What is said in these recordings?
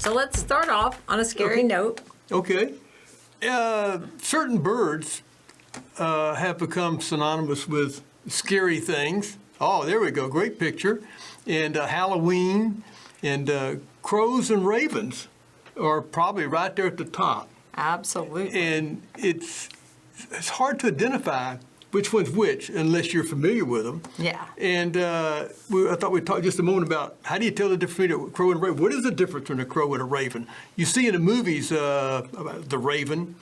So let's start off on a scary note. Okay. Certain birds have become synonymous with scary things. Oh, there we go. Great picture. And Halloween and crows and ravens are probably right there at the top. Absolutely. And it's hard to identify which one's which unless you're familiar with them. Yeah. And I thought we'd talk just a moment about how do you tell the difference between a crow and a raven? What is the difference between a crow and a raven? You see in the movies about the raven,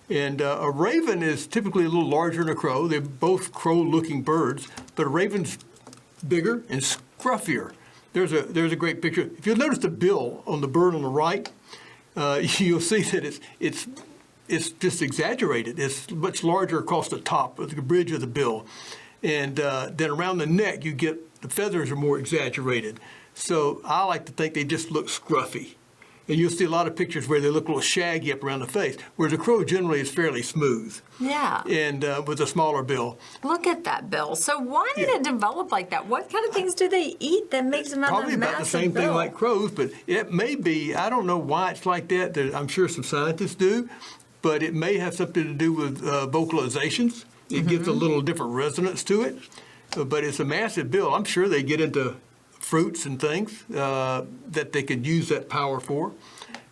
and a raven is typically a little larger than a crow. They're both crow-looking birds, but a raven's bigger and scruffier. There's a great picture. If you'll notice the bill on the bird on the right, you'll see that it's just exaggerated. It's much larger across the top of the bridge of the bill. And then around the neck, you get the feathers are more exaggerated. So I like to think they just look scruffy. And you'll see a lot of pictures where they look a little shaggy up around the face, whereas a crow generally is fairly smooth. Yeah. And with a smaller bill. Look at that bill. So why did it develop like that? What kind of things do they eat that makes them have Probably a massive about the same bill? thing like crows, but it may be, I don't know why it's like that. I'm sure some scientists do, but it may have something to do with vocalizations. It gives a little different resonance to it, but it's a massive bill. I'm sure they get into fruits and things that they could use that power for.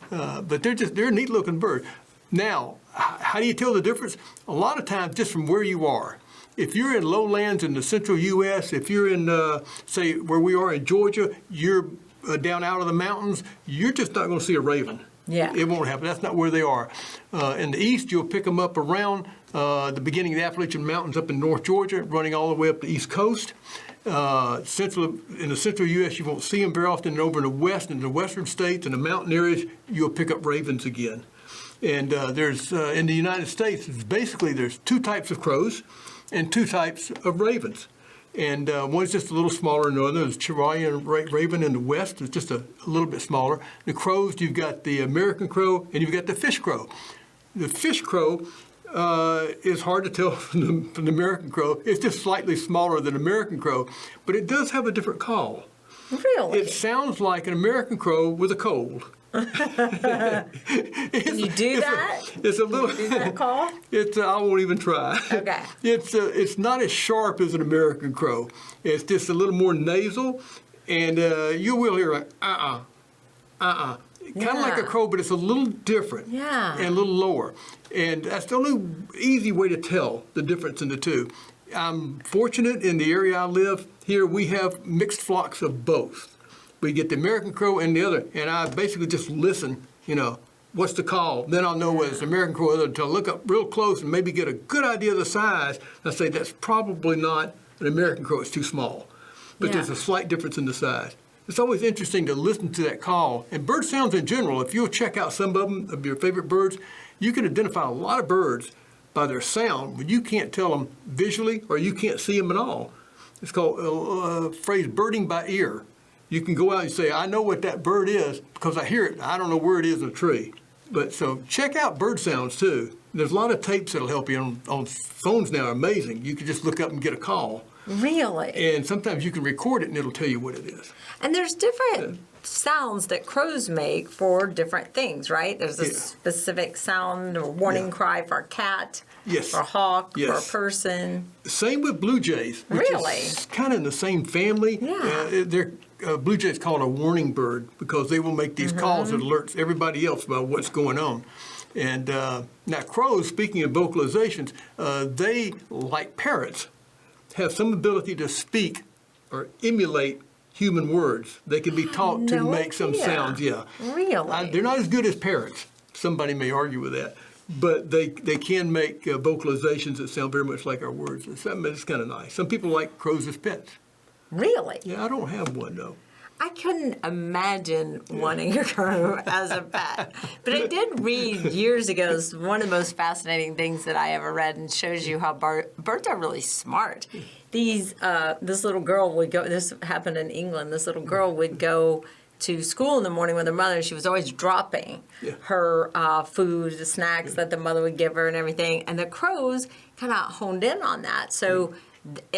But they're a neat looking bird. Now, how do you tell the difference? A lot of times just from where you are. If you're in lowlands in the central U.S., if you're in, say, where we are in Georgia, you're down out of the mountains, you're just not going to see a raven. Yeah. It won't happen. That's not where they are. In the east, you'll pick them up around the beginning of the Appalachian Mountains up in North Georgia, running all the way up the East Coast. In the central U.S., you won't see them very often. And over in the west, in the western states and the mountain areas, you'll pick up ravens again. And there's in the United States, there's two types of crows and two types of ravens. And one's just a little smaller than the other. There's Chihuahuan raven in the west. It's just a little bit smaller. The crows, you've got the American crow and you've got the fish crow. The fish crow is hard to tell from the American crow. It's just slightly smaller than American crow, but it does have a different call. Really? It sounds like an American crow with a cold. Can you do that? It's a little. Can you do that call? I won't even try. Okay. It's not as sharp as an American crow. It's just a little more nasal, and you will hear like kind of like a crow, but it's a little different. Yeah. And a little lower, and that's the only easy way to tell the difference in the two. I'm fortunate in the area I live here. We have mixed flocks of both. We get the American crow and the other, and I basically just listen, what's the call? Then I'll know whether it's the American crow or the other, to look up real close and maybe get a good idea of the size. I say that's probably not an American crow, it's too small. But there's a slight difference in the size. It's always interesting to listen to that call. And bird sounds in general, if you'll check out some of them, of your favorite birds, you can identify a lot of birds by their sound when you can't tell them visually or you can't see them at all. It's called phrase birding by ear. You can go out and say, I know what that bird is because I hear it. I don't know where it is in a tree. But so check out bird sounds too. There's a lot of tapes that'll help you on phones now. Are amazing. You can just look up and get a call. Really? And sometimes you can record it and it'll tell you what it is. And there's different sounds that crows make for different things, right? There's a specific sound or warning cry for a cat, for a hawk, for a person. Same with blue jays, which is kind of in the same family. Yeah. Blue jays called a warning bird because they will make these calls that alerts everybody else about what's going on. And now crows, speaking of vocalizations, they, like parrots, have some ability to speak or emulate human words. They can be taught to make some sounds. Yeah. Really? They're not as good as parrots. Somebody may argue with that. But they can make vocalizations that sound very much like our words. It's kind of nice. Some people like crows as pets. Really? Yeah, I don't have one, though. I couldn't imagine wanting a crow as a pet. But I did read years ago, it's one of the most fascinating things that I ever read, and shows you how birds are really smart. This little girl would go, this happened in England, this little girl would go to school in the morning with her mother. She was always dropping her food, the snacks that the mother would give her and everything. And the crows kind of honed in on that. So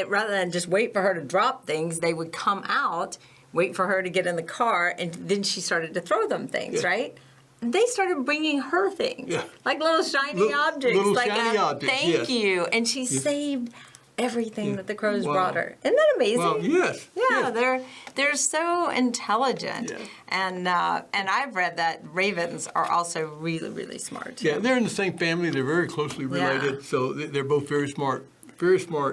rather than just wait for her to drop things, they would come out wait for her to get in the car, and then she started to throw them things, Yeah. right? They started bringing her things, Yeah. like little shiny Little- objects, little like shiny a objects, thank yes. you, and she saved everything Yeah. that the crows Wow. brought her. Isn't that amazing? Well, yes. Yeah, yes. they're so intelligent, Yeah. and I've read that ravens are also really, really smart. Yeah, they're in the same family. They're very closely related, Yeah. so they're both very smart,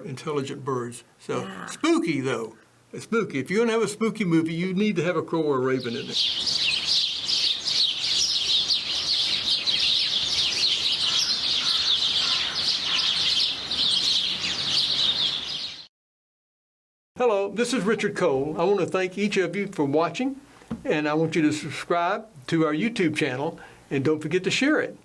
intelligent birds. So Yeah. spooky though. It's spooky. If you're gonna have a spooky movie, you need to have a crow or a raven in it. Hello, this is Richard Cole. I want to thank each of you for watching, and I want you to subscribe to our YouTube channel, and don't forget to share it.